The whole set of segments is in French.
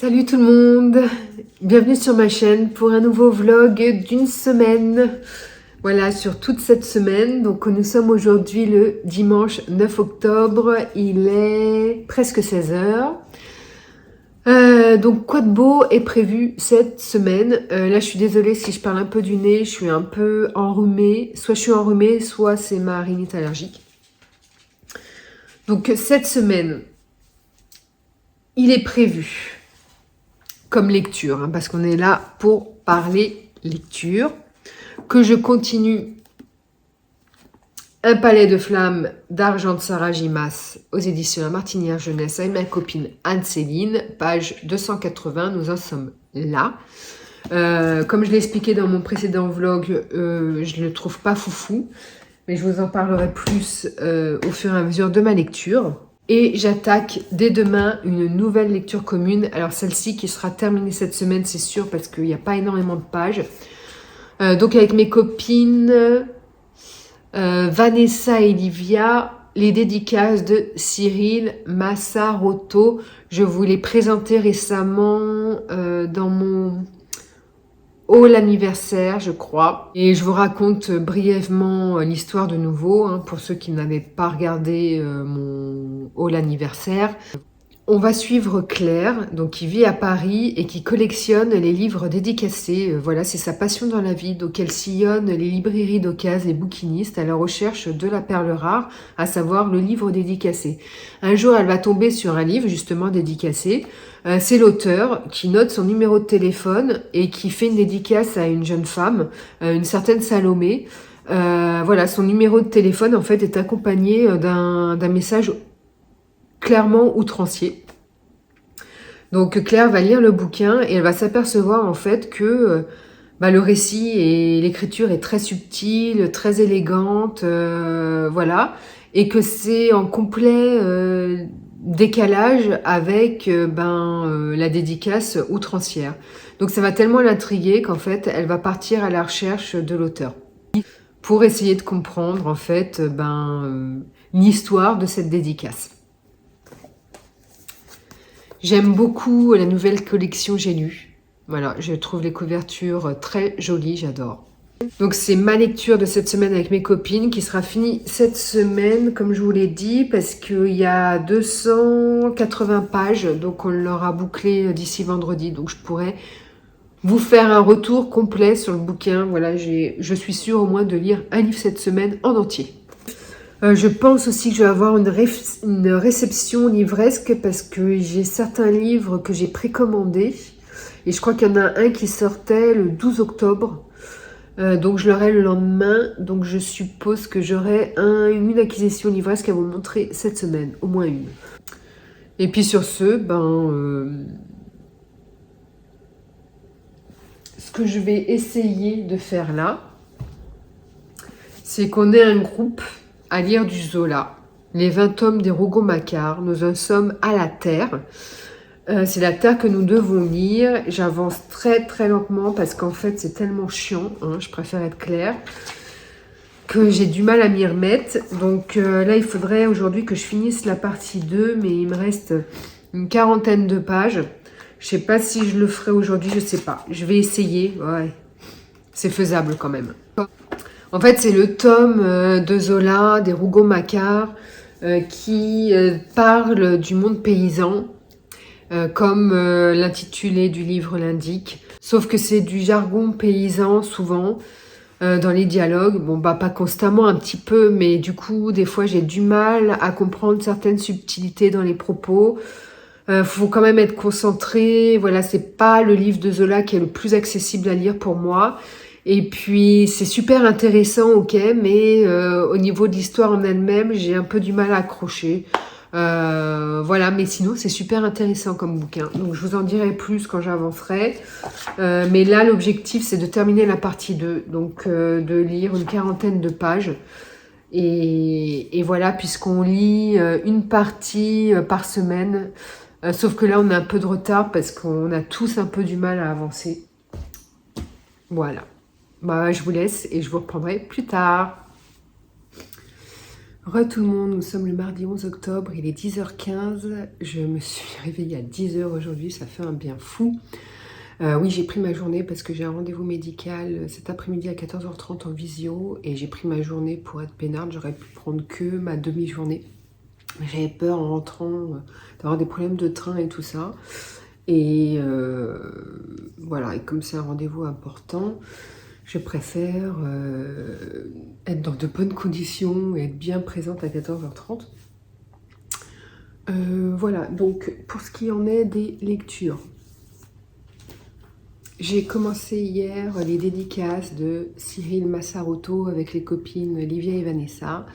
Salut tout le monde, bienvenue sur ma chaîne pour un nouveau vlog d'une semaine. Voilà, sur toute cette semaine. Donc nous sommes aujourd'hui le dimanche 9 octobre, il est presque 16 heures. Donc quoi de beau est prévu cette semaine. Là je suis désolée si je parle un peu du nez, je suis un peu enrhumée. Soit je suis enrhumée, soit c'est ma rhinite allergique. Donc cette semaine, il est prévu comme lecture, parce qu'on est là pour parler lecture, que je continue Un palais de flammes d'argent de Sarah Gimas aux éditions La Martinière Jeunesse avec ma copine Anne-Céline, page 280, nous en sommes là. Comme je l'ai expliqué dans mon précédent vlog, je ne le trouve pas foufou, mais je vous en parlerai plus au fur et à mesure de ma lecture. Et j'attaque dès demain une nouvelle lecture commune. Alors celle-ci qui sera terminée cette semaine, c'est sûr, parce qu'il n'y a pas énormément de pages. Donc avec mes copines Vanessa et Livia, les dédicaces de Cyril Massarotto. Je vous l'ai présenté récemment dans mon haul anniversaire, je crois. Et je vous raconte brièvement l'histoire de nouveau, pour ceux qui n'avaient pas regardé mon haul anniversaire. On va suivre Claire, donc qui vit à Paris et qui collectionne les livres dédicacés. Voilà, c'est sa passion dans la vie. Donc elle sillonne les librairies d'occasion, les bouquinistes à la recherche de la perle rare, à savoir le livre dédicacé. Un jour, elle va tomber sur un livre justement dédicacé. C'est l'auteur qui note son numéro de téléphone et qui fait une dédicace à une jeune femme, une certaine Salomé. Voilà, son numéro de téléphone en fait est accompagné d'un message clairement outrancier. Donc Claire va lire le bouquin et elle va s'apercevoir en fait que le récit et l'écriture est très subtile, très élégante, voilà, et que c'est en complet décalage avec la dédicace outrancière. Donc ça va tellement l'intriguer qu'en fait elle va partir à la recherche de l'auteur pour essayer de comprendre en fait l'histoire de cette dédicace. J'aime beaucoup la nouvelle collection J'ai lu. Voilà, je trouve les couvertures très jolies, j'adore. Donc c'est ma lecture de cette semaine avec mes copines qui sera finie cette semaine, comme je vous l'ai dit, parce qu'il y a 280 pages, donc on l'aura bouclé d'ici vendredi. Donc je pourrais vous faire un retour complet sur le bouquin. Voilà, je suis sûre au moins de lire un livre cette semaine en entier. Je pense aussi que je vais avoir une réception livresque parce que j'ai certains livres que j'ai précommandés. Et je crois qu'il y en a un qui sortait le 12 octobre. Donc je l'aurai le lendemain. Donc je suppose que j'aurai une acquisition livresque à vous montrer cette semaine. Au moins une. Et puis sur ce, ce que je vais essayer de faire là, c'est qu'on ait un groupe à lire du Zola, les 20 tomes des Rougon-Macquart. Nous en sommes à la Terre. C'est la Terre que nous devons lire. J'avance très très lentement parce qu'en fait c'est tellement chiant, je préfère être claire, que j'ai du mal à m'y remettre. Donc là il faudrait aujourd'hui que je finisse la partie 2, mais il me reste une quarantaine de pages. Je sais pas si je le ferai aujourd'hui, je sais pas. Je vais essayer, ouais. C'est faisable quand même. En fait, c'est le tome de Zola, des Rougon-Macquart, qui parle du monde paysan, comme l'intitulé du livre l'indique. Sauf que c'est du jargon paysan, souvent, dans les dialogues. Bon, pas constamment, un petit peu, mais du coup, des fois, j'ai du mal à comprendre certaines subtilités dans les propos. Faut quand même être concentré. Voilà, c'est pas le livre de Zola qui est le plus accessible à lire pour moi. Et puis, c'est super intéressant, ok, mais au niveau de l'histoire en elle-même, j'ai un peu du mal à accrocher. Voilà, mais sinon, c'est super intéressant comme bouquin. Donc, je vous en dirai plus quand j'avancerai. Mais là, l'objectif, c'est de terminer la partie 2. Donc, de lire une quarantaine de pages. Et voilà, puisqu'on lit une partie par semaine. Sauf que là, on a un peu de retard parce qu'on a tous un peu du mal à avancer. Voilà. Je vous laisse et je vous reprendrai plus tard. Re tout le monde, nous sommes le mardi 11 octobre, il est 10h15, je me suis réveillée à 10h aujourd'hui, ça fait un bien fou. Oui, j'ai pris ma journée parce que j'ai un rendez-vous médical cet après-midi à 14h30 en visio et j'ai pris ma journée pour être peinarde, j'aurais pu prendre que ma demi-journée. J'avais peur en rentrant d'avoir des problèmes de train et tout ça. Et voilà, et comme c'est un rendez-vous important, je préfère être dans de bonnes conditions et être bien présente à 14h30. Voilà, donc pour ce qui en est des lectures, j'ai commencé hier les dédicaces de Cyril Massaroto avec les copines Livia et Vanessa.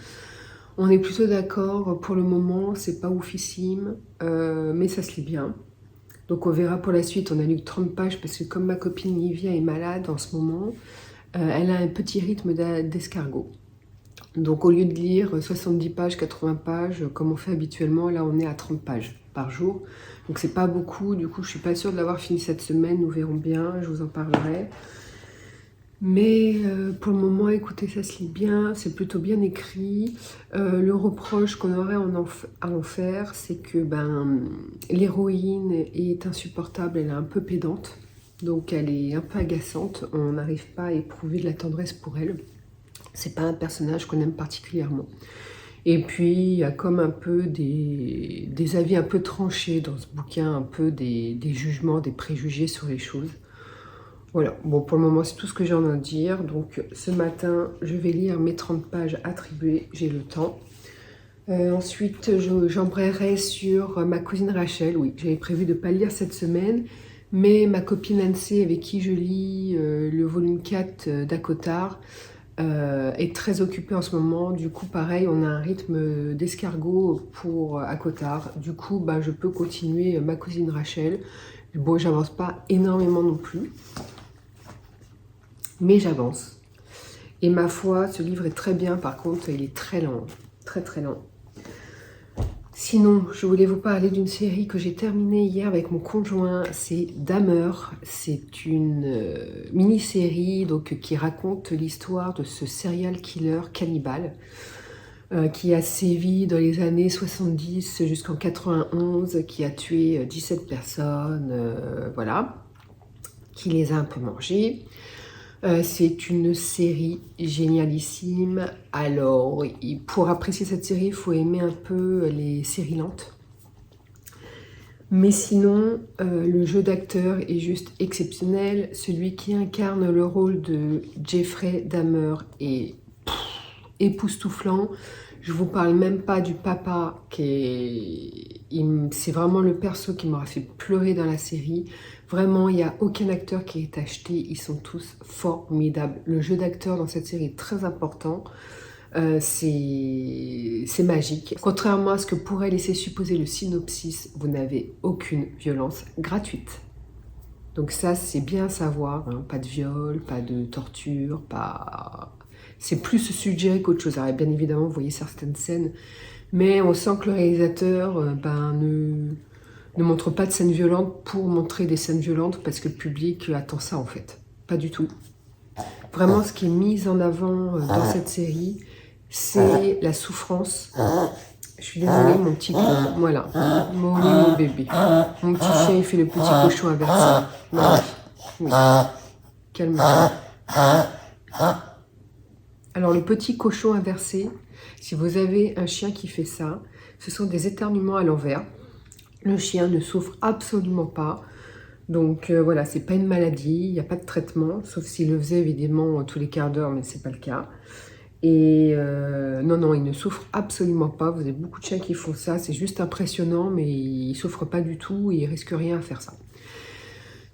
On est plutôt d'accord pour le moment, c'est pas oufissime, mais ça se lit bien. Donc on verra pour la suite, on a lu que 30 pages parce que comme ma copine Livia est malade en ce moment, elle a un petit rythme d'escargot. Donc au lieu de lire 70 pages, 80 pages, comme on fait habituellement, là on est à 30 pages par jour. Donc c'est pas beaucoup, du coup je suis pas sûre de l'avoir fini cette semaine, nous verrons bien, je vous en parlerai. Mais pour le moment, écoutez, ça se lit bien, c'est plutôt bien écrit. Le reproche qu'on aurait à en faire, c'est que l'héroïne est insupportable, elle est un peu pédante, donc elle est un peu agaçante, on n'arrive pas à éprouver de la tendresse pour elle. C'est pas un personnage qu'on aime particulièrement. Et puis, il y a comme un peu des avis un peu tranchés dans ce bouquin, un peu des jugements, des préjugés sur les choses. Voilà, bon pour le moment c'est tout ce que j'ai à dire, donc ce matin je vais lire mes 30 pages attribuées, j'ai le temps. Ensuite j'embrayerai sur ma cousine Rachel, oui j'avais prévu de ne pas le lire cette semaine, mais ma copine Anne-C avec qui je lis le volume 4 d'Acotar est très occupée en ce moment, du coup pareil on a un rythme d'escargot pour Akotar, du coup je peux continuer ma cousine Rachel. Bon j'avance pas énormément non plus, mais j'avance. Et ma foi, ce livre est très bien, par contre, il est très lent, très très lent. Sinon, je voulais vous parler d'une série que j'ai terminée hier avec mon conjoint, c'est Dahmer. C'est une mini-série donc, qui raconte l'histoire de ce serial killer cannibale qui a sévi dans les années 70 jusqu'en 91, qui a tué 17 personnes, voilà, qui les a un peu mangées. C'est une série génialissime. Alors, pour apprécier cette série, il faut aimer un peu les séries lentes. Mais sinon, le jeu d'acteur est juste exceptionnel. Celui qui incarne le rôle de Jeffrey Dahmer est époustouflant. Je vous parle même pas du papa c'est vraiment le perso qui m'aura fait pleurer dans la série. Vraiment, il n'y a aucun acteur qui est acheté, ils sont tous formidables. Le jeu d'acteur dans cette série est très important, c'est magique. Contrairement à ce que pourrait laisser supposer le synopsis, vous n'avez aucune violence gratuite. Donc ça, c'est bien à savoir, hein. Pas de viol, pas de torture, pas... C'est plus suggéré qu'autre chose. Alors, bien évidemment, vous voyez certaines scènes, mais on sent que le réalisateur ne montre pas de scènes violentes pour montrer des scènes violentes parce que le public attend ça en fait. Pas du tout. Vraiment, ce qui est mis en avant dans cette série, c'est la souffrance. Je suis désolée, mon petit... Voilà, mon bébé. Mon petit chien, il fait le petit cochon inversé. Voilà. Oui. Calme-toi. Alors, le petit cochon inversé, si vous avez un chien qui fait ça, ce sont des éternuements à l'envers. Le chien ne souffre absolument pas. Donc voilà, c'est pas une maladie, il n'y a pas de traitement, sauf s'il le faisait évidemment tous les quarts d'heure, mais c'est pas le cas. Et non, il ne souffre absolument pas. Vous avez beaucoup de chiens qui font ça, c'est juste impressionnant, mais il ne souffre pas du tout et il risque rien à faire ça.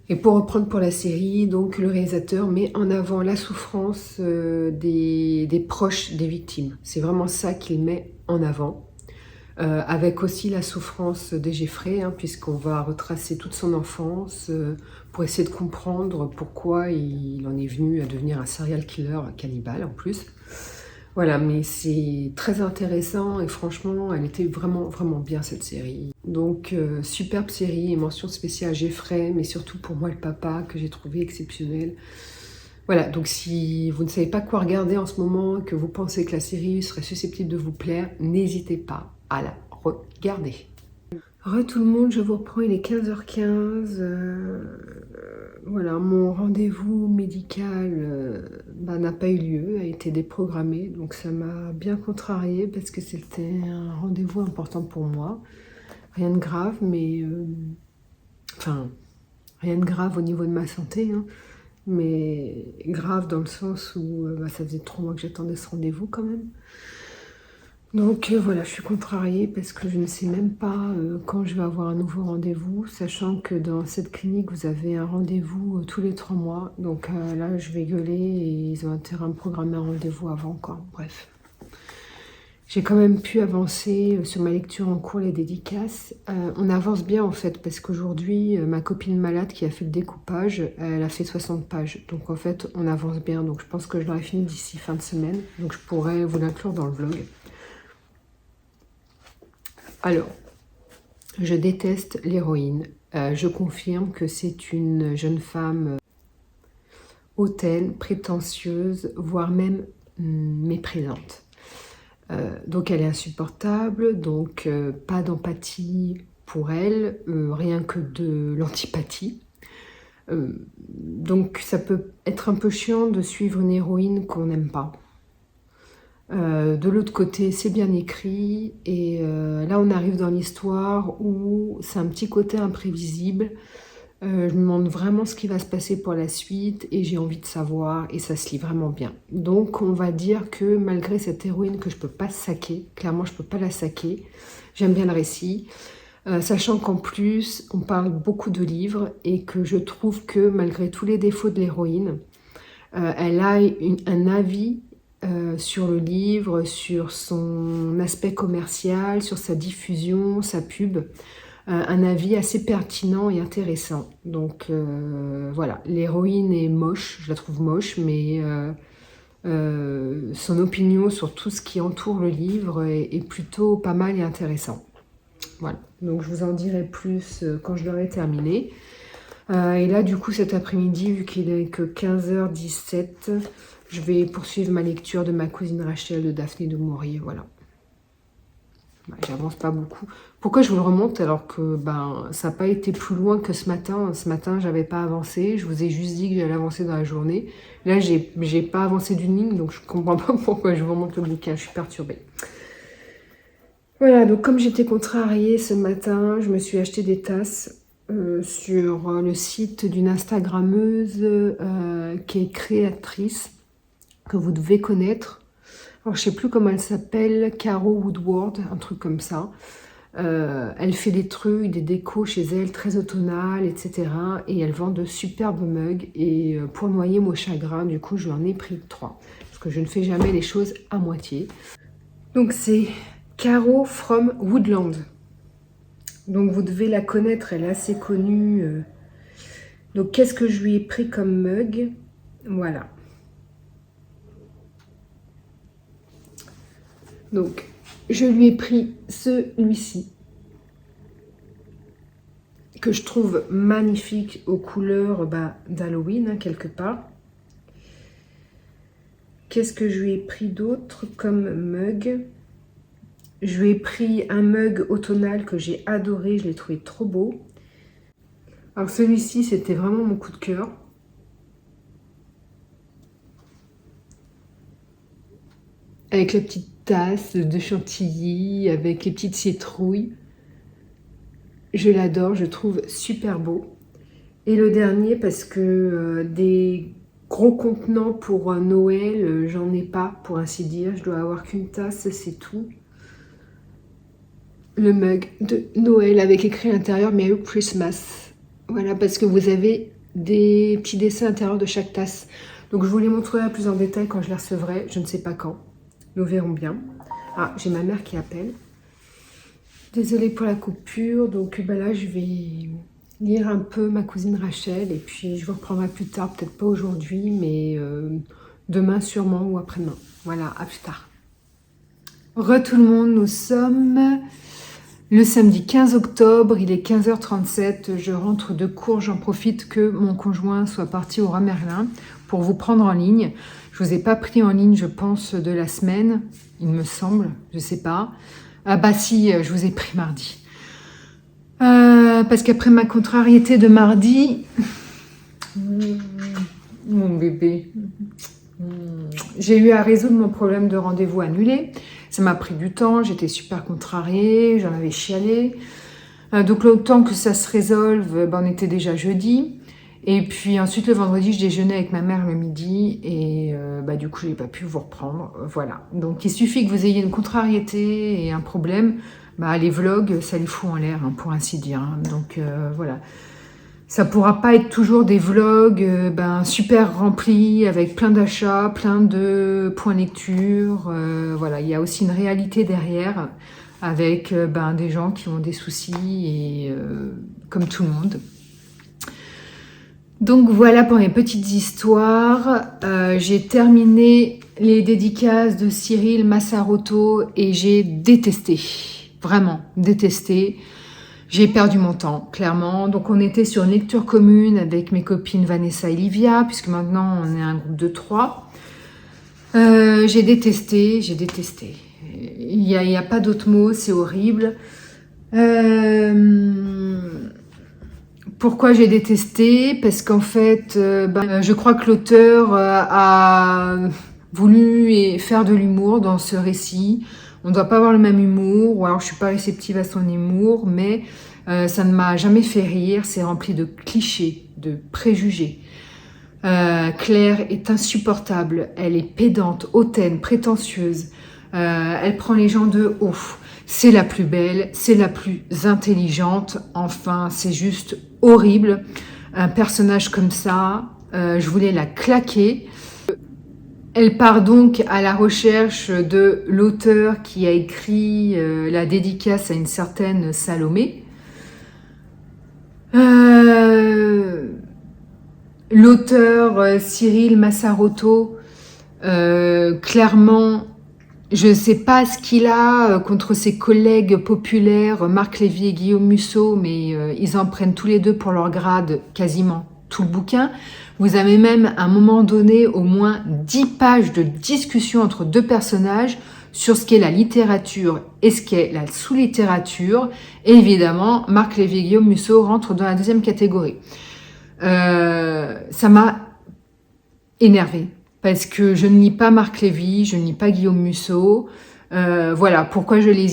Et pour reprendre pour la série, donc le réalisateur met en avant la souffrance des proches des victimes. C'est vraiment ça qu'il met en avant. Avec aussi la souffrance de Jeffrey, hein, puisqu'on va retracer toute son enfance pour essayer de comprendre pourquoi il en est venu à devenir un serial killer cannibale en plus. Voilà, mais c'est très intéressant et franchement, elle était vraiment, vraiment bien cette série. Donc, superbe série et mention spéciale à Jeffrey, mais surtout pour moi le papa que j'ai trouvé exceptionnel. Voilà, donc si vous ne savez pas quoi regarder en ce moment, que vous pensez que la série serait susceptible de vous plaire, n'hésitez pas à la regarder. Re tout le monde, je vous reprends, il est 15h15. Voilà, mon rendez-vous médical n'a pas eu lieu, a été déprogrammé, donc ça m'a bien contrariée parce que c'était un rendez-vous important pour moi. Rien de grave, mais... Enfin, rien de grave au niveau de ma santé, hein, mais grave dans le sens où ça faisait 3 mois que j'attendais ce rendez-vous quand même. Donc voilà, je suis contrariée parce que je ne sais même pas quand je vais avoir un nouveau rendez-vous, sachant que dans cette clinique, vous avez un rendez-vous tous les 3 mois. Donc là, je vais gueuler et ils ont intérêt à me programmer un rendez-vous avant, quoi. Bref. J'ai quand même pu avancer sur ma lecture en cours, les dédicaces. On avance bien en fait, parce qu'aujourd'hui, ma copine malade qui a fait le découpage, elle a fait 60 pages. Donc en fait, on avance bien. Donc je pense que je l'aurai fini d'ici fin de semaine. Donc je pourrais vous l'inclure dans le vlog. Alors, je déteste l'héroïne. Je confirme que c'est une jeune femme hautaine, prétentieuse, voire même méprisante. Donc elle est insupportable, donc pas d'empathie pour elle, rien que de l'antipathie. Donc ça peut être un peu chiant de suivre une héroïne qu'on n'aime pas. De l'autre côté, c'est bien écrit, et là on arrive dans l'histoire où c'est un petit côté imprévisible. Je me demande vraiment ce qui va se passer pour la suite et j'ai envie de savoir, et ça se lit vraiment bien. Donc on va dire que malgré cette héroïne que je peux pas saquer, clairement je peux pas la saquer, j'aime bien le récit, sachant qu'en plus on parle beaucoup de livres et que je trouve que malgré tous les défauts de l'héroïne, elle a un avis sur le livre, sur son aspect commercial, sur sa diffusion, sa pub, un avis assez pertinent et intéressant. Donc voilà, l'héroïne est moche, je la trouve moche, mais son opinion sur tout ce qui entoure le livre est plutôt pas mal et intéressant. Voilà, donc je vous en dirai plus quand je l'aurai terminé. Et là, du coup, cet après-midi, vu qu'il est que 15h17, je vais poursuivre ma lecture de Ma cousine Rachel de Daphné du Maurier, voilà. J'avance pas beaucoup. Pourquoi je vous le remonte alors que ça n'a pas été plus loin que ce matin. Ce matin, j'avais pas avancé. Je vous ai juste dit que j'allais avancer dans la journée. Là, j'ai pas avancé d'une ligne, donc je comprends pas pourquoi je vous remonte le bouquin. Je suis perturbée. Voilà, donc comme j'étais contrariée ce matin, je me suis acheté des tasses sur le site d'une Instagrammeuse qui est créatrice, que vous devez connaître. Alors, je sais plus comment elle s'appelle, Caro Woodward, un truc comme ça. Elle fait des trucs, des décos chez elle, très automnales, etc. Et elle vend de superbes mugs. Et pour noyer mon chagrin, du coup, je lui en ai pris 3. Parce que je ne fais jamais les choses à moitié. Donc, c'est Caro from Woodland. Donc, vous devez la connaître, elle est assez connue. Donc, qu'est-ce que je lui ai pris comme mug? Voilà. Donc, je lui ai pris celui-ci, que je trouve magnifique aux couleurs d'Halloween, hein, quelque part. Qu'est-ce que je lui ai pris d'autre comme mug? Je lui ai pris un mug automnal que j'ai adoré, je l'ai trouvé trop beau. Alors celui-ci, c'était vraiment mon coup de cœur. Avec la petite tasse de chantilly, avec les petites citrouilles. Je l'adore, je trouve super beau. Et le dernier, parce que des gros contenants pour Noël, j'en ai pas, pour ainsi dire. Je dois avoir qu'une tasse, c'est tout. Le mug de Noël avec écrit à l'intérieur Merry Christmas. Voilà, parce que vous avez des petits dessins à l'intérieur de chaque tasse. Donc je vous les montrerai plus en détail quand je les recevrai. Je ne sais pas quand. Nous verrons bien. Ah, j'ai ma mère qui appelle. Désolée pour la coupure. Donc là, je vais lire un peu Ma cousine Rachel. Et puis, je vous reprendrai plus tard. Peut-être pas aujourd'hui, mais demain sûrement ou après-demain. Voilà, à plus tard. Re tout le monde, nous sommes le samedi 15 octobre. Il est 15h37. Je rentre de cours. J'en profite que mon conjoint soit parti au Rat Merlin pour vous prendre en ligne. Je vous ai pas pris en ligne, je pense, de la semaine, il me semble, je sais pas. Ah bah si, je vous ai pris mardi. Parce qu'après ma contrariété de mardi, mon bébé, j'ai eu à résoudre mon problème de rendez-vous annulé. Ça m'a pris du temps, j'étais super contrariée, j'en avais chialé. Donc le temps que ça se résolve, on était déjà jeudi. Et puis ensuite le vendredi, je déjeunais avec ma mère le midi et du coup, j'ai pas pu vous reprendre. Voilà. Donc il suffit que vous ayez une contrariété et un problème, les vlogs, ça les fout en l'air, hein, pour ainsi dire. Hein. Donc voilà. Ça pourra pas être toujours des vlogs super remplis avec plein d'achats, plein de points lecture. Voilà, il y a aussi une réalité derrière avec des gens qui ont des soucis et comme tout le monde. Donc voilà pour mes petites histoires. J'ai terminé les dédicaces de Cyril Massaroto et j'ai détesté, vraiment détesté. J'ai perdu mon temps, clairement. Donc on était sur une lecture commune avec mes copines Vanessa et Livia, puisque maintenant on est un groupe de 3. J'ai détesté. Il n'y a pas d'autre mot, c'est horrible. Pourquoi j'ai détesté? Parce qu'en fait, je crois que l'auteur a voulu faire de l'humour dans ce récit. On ne doit pas avoir le même humour, ou alors je suis pas réceptive à son humour, mais ça ne m'a jamais fait rire. C'est rempli de clichés, de préjugés. Claire est insupportable. Elle est pédante, hautaine, prétentieuse. Elle prend les gens de haut. C'est la plus belle, c'est la plus intelligente. Enfin, c'est juste horrible. Un personnage comme ça, je voulais la claquer. Elle part donc à la recherche de l'auteur qui a écrit la dédicace à une certaine Salomé. L'auteur Cyril Massaroto, clairement, je ne sais pas ce qu'il a contre ses collègues populaires, Marc Lévy et Guillaume Musso, mais ils en prennent tous les deux pour leur grade quasiment tout le bouquin. Vous avez même à un moment donné au moins 10 pages de discussion entre deux personnages sur ce qu'est la littérature et ce qu'est la sous-littérature. Et évidemment, Marc Lévy et Guillaume Musso rentrent dans la deuxième catégorie. Ça m'a énervée parce que je ne lis pas Marc Lévy, je ne lis pas Guillaume Musso. Voilà, pourquoi je les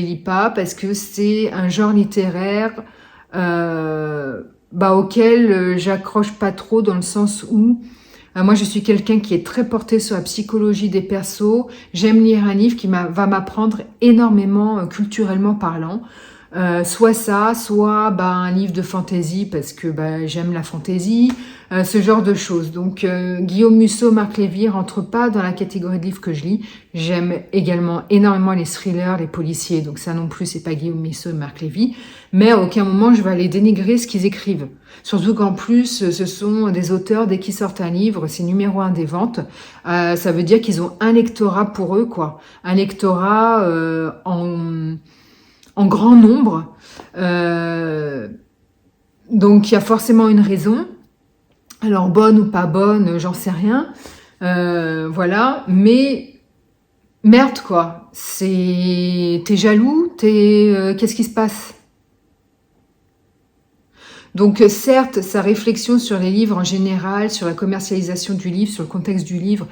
lis pas? Parce que c'est un genre littéraire auquel j'accroche pas trop, dans le sens où moi je suis quelqu'un qui est très porté sur la psychologie des persos. J'aime lire un livre qui va m'apprendre énormément culturellement parlant. Soit ça, soit un livre de fantasy parce que j'aime la fantasy, ce genre de choses. Donc Guillaume Musso, Marc Lévy rentrent pas dans la catégorie de livres que je lis. J'aime également énormément les thrillers, les policiers, donc ça non plus c'est pas Guillaume Musso et Marc Lévy, mais à aucun moment je vais aller dénigrer ce qu'ils écrivent. Surtout qu'en plus ce sont des auteurs, dès qu'ils sortent un livre, c'est numéro 1 des ventes. Ça veut dire qu'ils ont un lectorat pour eux, quoi. Un lectorat en grand nombre. Donc il y a forcément une raison. Alors bonne ou pas bonne, j'en sais rien. Voilà, mais merde quoi. T'es jaloux, qu'est-ce qui se passe? Donc certes, sa réflexion sur les livres en général, sur la commercialisation du livre, sur le contexte du livre,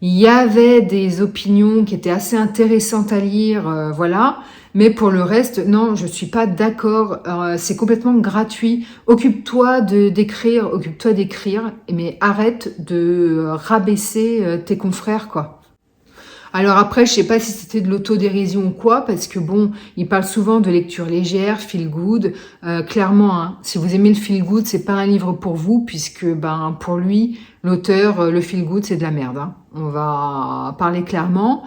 il y avait des opinions qui étaient assez intéressantes à lire, voilà. Mais pour le reste, non, je suis pas d'accord. C'est complètement gratuit. Occupe-toi d'écrire, mais arrête de rabaisser tes confrères, quoi. Alors après, je sais pas si c'était de l'autodérision ou quoi, parce que bon, il parle souvent de lecture légère, feel good. Clairement, hein, si vous aimez le feel good, c'est pas un livre pour vous, puisque pour lui, l'auteur, le feel good, c'est de la merde. Hein. On va parler clairement.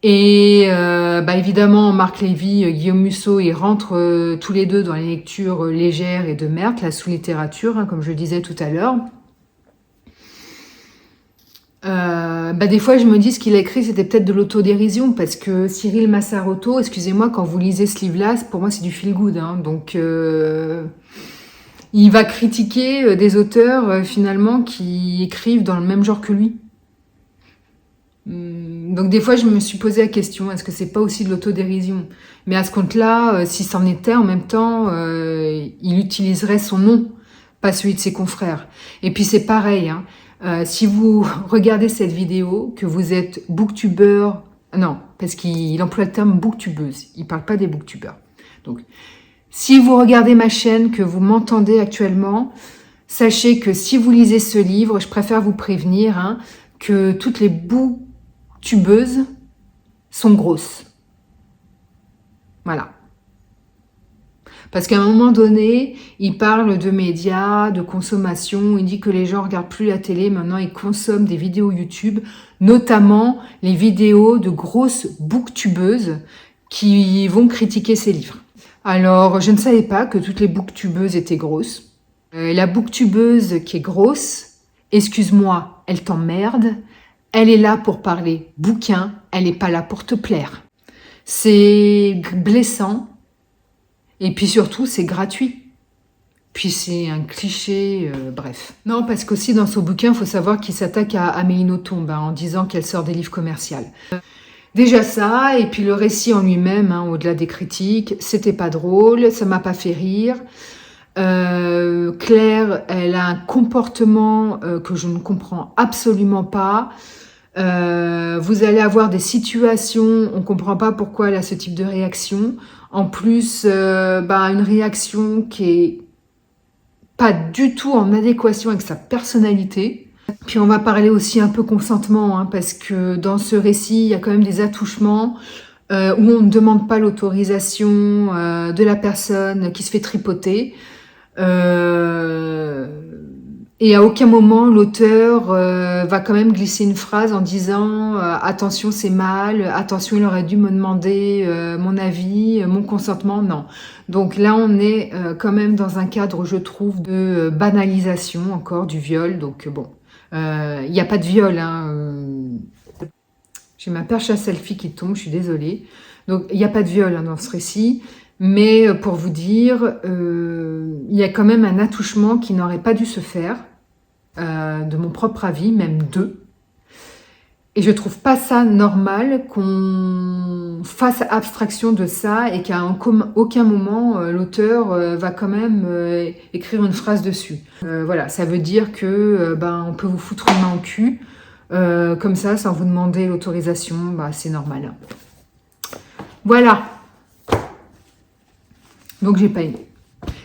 Et évidemment, Marc Lévy, Guillaume Musso, ils rentrent tous les deux dans les lectures légères et de merde, la sous-littérature, hein, comme je le disais tout à l'heure. Des fois, je me dis ce qu'il a écrit, c'était peut-être de l'autodérision, parce que Cyril Massaroto, excusez-moi, quand vous lisez ce livre-là, pour moi, c'est du feel good. Hein, donc, Il va critiquer des auteurs finalement qui écrivent dans le même genre que lui. Donc des fois, je me suis posé la question, est-ce que c'est pas aussi de l'autodérision? Mais à ce compte-là, si c'en était, en même temps, il utiliserait son nom, pas celui de ses confrères. Et puis c'est pareil, hein, si vous regardez cette vidéo, que vous êtes booktubeur, non, parce qu'il emploie le terme booktubeuse, il parle pas des booktubeurs. Donc, si vous regardez ma chaîne, que vous m'entendez actuellement, sachez que si vous lisez ce livre, je préfère vous prévenir, hein, que toutes les booktubeuses sont grosses. Voilà. Parce qu'à un moment donné, il parle de médias, de consommation, il dit que les gens regardent plus la télé, maintenant ils consomment des vidéos YouTube, notamment les vidéos de grosses booktubeuses qui vont critiquer ses livres. Alors, je ne savais pas que toutes les booktubeuses étaient grosses. La booktubeuse qui est grosse, excuse-moi, elle t'emmerde, elle est là pour parler bouquin, elle n'est pas là pour te plaire. C'est blessant. Et puis surtout, c'est gratuit. Puis c'est un cliché, bref. Non, parce qu'aussi dans son bouquin, il faut savoir qu'il s'attaque à Amélie Nothomb en disant qu'elle sort des livres commerciaux. Déjà ça, et puis le récit en lui-même, hein, au-delà des critiques, c'était pas drôle, ça m'a pas fait rire. Claire, elle a un comportement que je ne comprends absolument pas. Vous allez avoir des situations, on comprend pas pourquoi elle a ce type de réaction. En plus, une réaction qui est pas du tout en adéquation avec sa personnalité. Puis on va parler aussi un peu consentement, hein, parce que dans ce récit, il y a quand même des attouchements où on ne demande pas l'autorisation de la personne qui se fait tripoter. Et à aucun moment, l'auteur va quand même glisser une phrase en disant attention, c'est mal, attention, il aurait dû me demander mon avis, mon consentement. Non. Donc là, on est quand même dans un cadre, je trouve, de banalisation encore du viol. Donc bon, il n'y a pas de viol. Hein, J'ai ma perche à selfie qui tombe, je suis désolée. Donc il n'y a pas de viol hein, dans ce récit. Mais pour vous dire, il y a quand même un attouchement qui n'aurait pas dû se faire, de mon propre avis, même deux. Et je trouve pas ça normal qu'on fasse abstraction de ça et qu'à aucun moment l'auteur va quand même écrire une phrase dessus. Voilà, ça veut dire que on peut vous foutre une main au cul comme ça sans vous demander l'autorisation, c'est normal. Voilà. Donc j'ai pas aimé.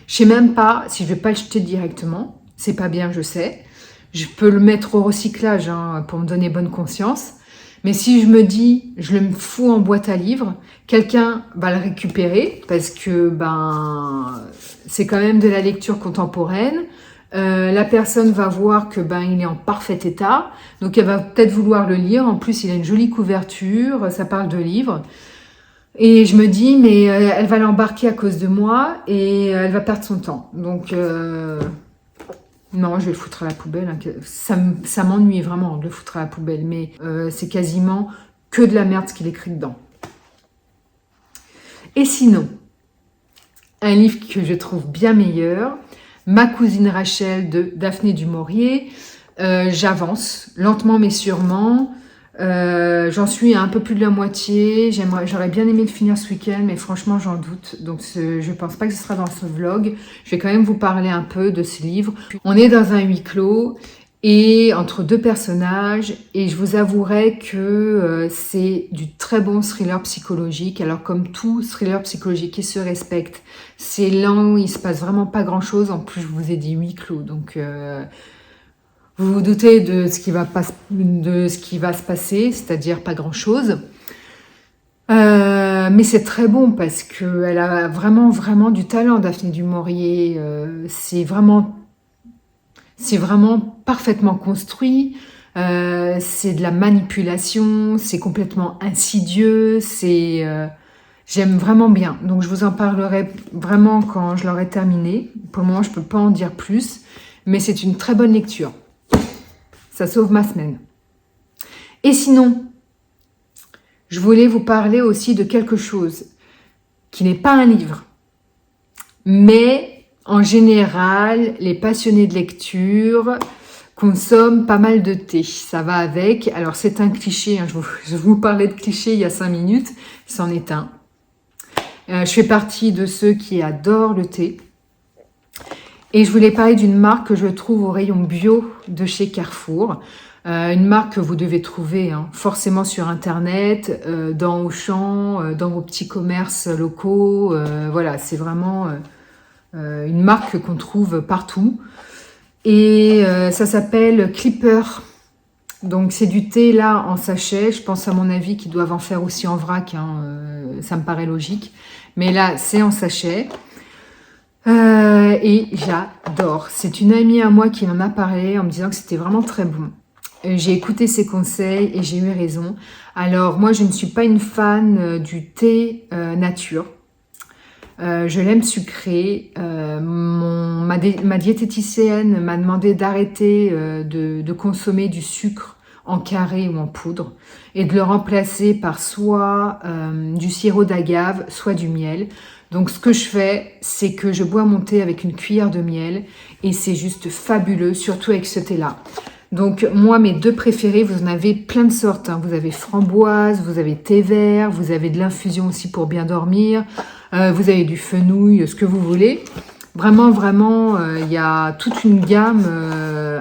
Je sais même pas si je vais pas le jeter directement. C'est pas bien, je sais. Je peux le mettre au recyclage hein, pour me donner bonne conscience. Mais si je me dis, je le fous en boîte à livres, quelqu'un va le récupérer parce que c'est quand même de la lecture contemporaine. La personne va voir que il est en parfait état, donc elle va peut-être vouloir le lire. En plus, il a une jolie couverture, ça parle de livres. Et je me dis, mais elle va l'embarquer à cause de moi et elle va perdre son temps. Donc, non, je vais le foutre à la poubelle. Hein. Ça m'ennuie vraiment de le foutre à la poubelle, mais c'est quasiment que de la merde ce qu'il écrit dedans. Et sinon, un livre que je trouve bien meilleur, Ma cousine Rachel de Daphné du Maurier. J'avance lentement mais sûrement. J'en suis à un peu plus de la moitié. J'aurais bien aimé le finir ce week-end, mais franchement j'en doute. Donc je pense pas que ce sera dans ce vlog. Je vais quand même vous parler un peu de ce livre. On est dans un huis clos et entre deux personnages, et je vous avouerai que c'est du très bon thriller psychologique. Alors comme tout thriller psychologique qui se respecte, c'est lent, il se passe vraiment pas grand-chose. En plus je vous ai dit huis clos, donc vous vous doutez de ce qui va se passer, c'est-à-dire pas grand-chose. Mais c'est très bon parce qu'elle a vraiment, vraiment du talent, Daphné du Maurier. C'est vraiment parfaitement construit. C'est de la manipulation, c'est complètement insidieux. J'aime vraiment bien. Donc je vous en parlerai vraiment quand je l'aurai terminé. Pour le moment, je peux pas en dire plus, mais c'est une très bonne lecture. Ça sauve ma semaine. Et sinon, je voulais vous parler aussi de quelque chose qui n'est pas un livre, mais en général, les passionnés de lecture consomment pas mal de thé. Ça va avec. Alors, c'est un cliché. Hein, je vous parlais de cliché il y a 5 minutes. C'en est un. Je fais partie de ceux qui adorent le thé. Et je voulais parler d'une marque que je trouve au rayon bio de chez Carrefour. Une marque que vous devez trouver forcément sur Internet, dans Auchan, dans vos petits commerces locaux. Voilà, c'est vraiment une marque qu'on trouve partout. Et ça s'appelle Clipper. Donc c'est du thé là en sachet. Je pense à mon avis qu'ils doivent en faire aussi en vrac. Ça me paraît logique. Mais là, c'est en sachet. Et j'adore. C'est une amie à moi qui m'en a parlé en me disant que c'était vraiment très bon. J'ai écouté ses conseils et j'ai eu raison. Alors moi, je ne suis pas une fan du thé nature. Je l'aime sucré. Ma diététicienne m'a demandé d'arrêter de consommer du sucre en carré ou en poudre et de le remplacer par soit du sirop d'agave, soit du miel. Donc ce que je fais, c'est que je bois mon thé avec une cuillère de miel et c'est juste fabuleux, surtout avec ce thé-là. Donc moi, mes 2 préférés, vous en avez plein de sortes. Vous avez framboise, vous avez thé vert, vous avez de l'infusion aussi pour bien dormir, vous avez du fenouil, ce que vous voulez. Vraiment, vraiment, il y a toute une gamme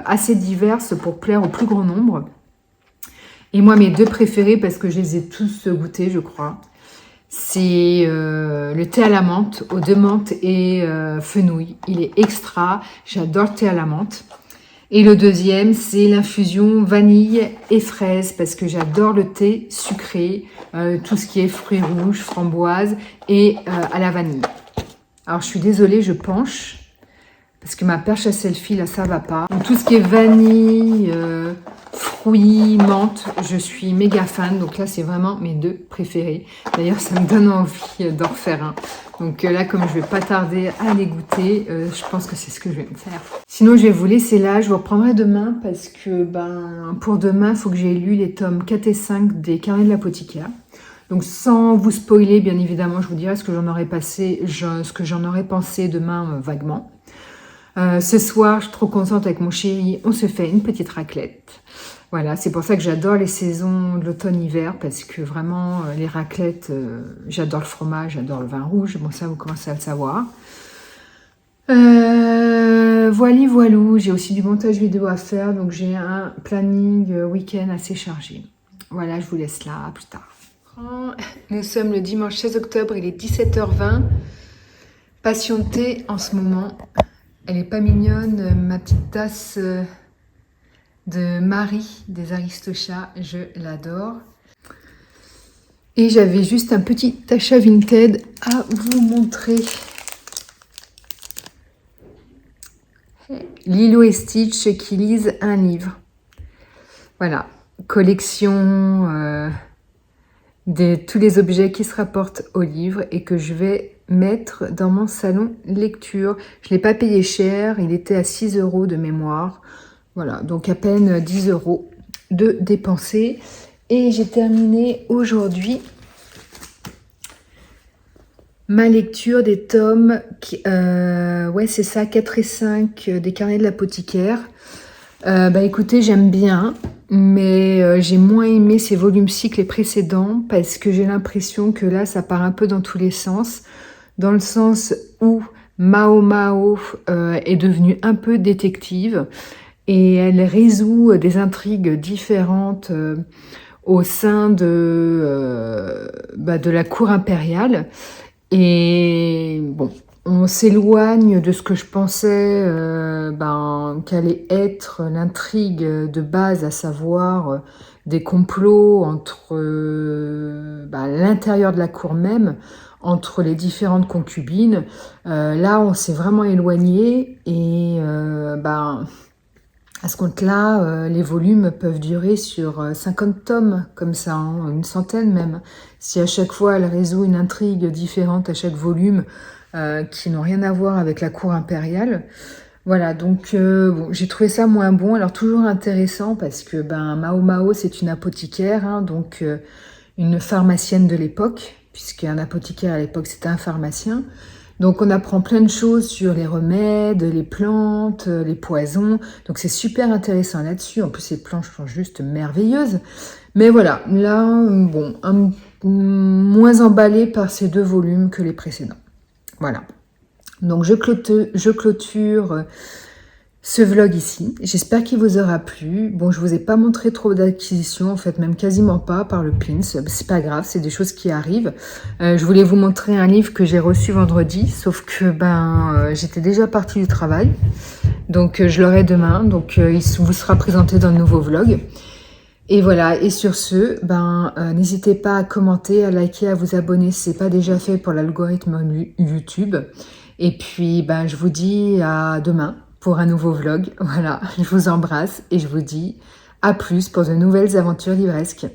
assez diverse pour plaire au plus grand nombre. Et moi, mes 2 préférés, parce que je les ai tous goûtés, je crois, c'est le thé à la menthe, aux 2 menthes et fenouil. Il est extra, j'adore le thé à la menthe. Et le deuxième, c'est l'infusion vanille et fraise, parce que j'adore le thé sucré, tout ce qui est fruits rouges, framboise et à la vanille. Alors, je suis désolée, je penche, parce que ma perche à selfie, là, ça va pas. Donc, tout ce qui est vanille, fruits, menthe, je suis méga fan. Donc là, c'est vraiment mes 2 préférés. D'ailleurs, ça me donne envie d'en refaire un. Donc là, comme je vais pas tarder à les goûter, je pense que c'est ce que je vais me faire. Sinon, je vais vous laisser là. Je vous reprendrai demain parce que pour demain, il faut que j'ai lu les tomes 4 et 5 des Carnets de l'apothicaire. Donc sans vous spoiler, bien évidemment, je vous dirai ce que j'en aurais pensé demain vaguement. Ce soir, je suis trop contente avec mon chéri. On se fait une petite raclette. Voilà, c'est pour ça que j'adore les saisons de l'automne-hiver, parce que vraiment, les raclettes, j'adore le fromage, j'adore le vin rouge. Bon, ça, vous commencez à le savoir. Voilou, j'ai aussi du montage vidéo à faire, donc j'ai un planning week-end assez chargé. Voilà, je vous laisse là, à plus tard. Nous sommes le dimanche 16 octobre, il est 17h20. Passion de thé en ce moment. Elle est pas mignonne, ma petite tasse de Marie des Aristochats, je l'adore. Et j'avais juste un petit achat Vinted à vous montrer. Lilo et Stitch qui lisent un livre. Voilà, collection de tous les objets qui se rapportent au livre et que je vais mettre dans mon salon lecture. Je ne l'ai pas payé cher, il était à 6 € de mémoire. Voilà, donc à peine 10 € de dépensés. Et j'ai terminé aujourd'hui ma lecture des tomes, ouais c'est ça, 4 et 5 des Carnets de l'apothicaire. Écoutez, j'aime bien, mais j'ai moins aimé ces volumes-ci que les précédents, parce que j'ai l'impression que là, ça part un peu dans tous les sens, dans le sens où Mao est devenue un peu détective, et elle résout des intrigues différentes au sein de la cour impériale. Et bon, on s'éloigne de ce que je pensais qu'allait être l'intrigue de base, à savoir des complots entre l'intérieur de la cour même, entre les différentes concubines. Là, on s'est vraiment éloigné et à ce compte-là, les volumes peuvent durer sur 50 tomes, comme ça, une centaine même. Si à chaque fois, elle résout une intrigue différente à chaque volume, qui n'ont rien à voir avec la cour impériale. Voilà, donc j'ai trouvé ça moins bon. Alors toujours intéressant parce que Mao, c'est une apothicaire, donc une pharmacienne de l'époque, puisqu'un apothicaire à l'époque, c'était un pharmacien. Donc on apprend plein de choses sur les remèdes, les plantes, les poisons. Donc c'est super intéressant là-dessus. En plus les planches sont juste merveilleuses. Mais voilà, là, bon, moins emballé par ces 2 volumes que les précédents. Voilà. Donc je clôture ce vlog ici. J'espère qu'il vous aura plu. Bon, je vous ai pas montré trop d'acquisitions, en fait, même quasiment pas par le pins. C'est pas grave, c'est des choses qui arrivent. Je voulais vous montrer un livre que j'ai reçu vendredi, sauf que j'étais déjà partie du travail. Donc je l'aurai demain, donc il vous sera présenté dans le nouveau vlog. Et voilà, et sur ce, n'hésitez pas à commenter, à liker, à vous abonner si ce n'est pas déjà fait pour l'algorithme YouTube. Et puis, je vous dis à demain pour un nouveau vlog. Voilà, je vous embrasse et je vous dis à plus pour de nouvelles aventures livresques.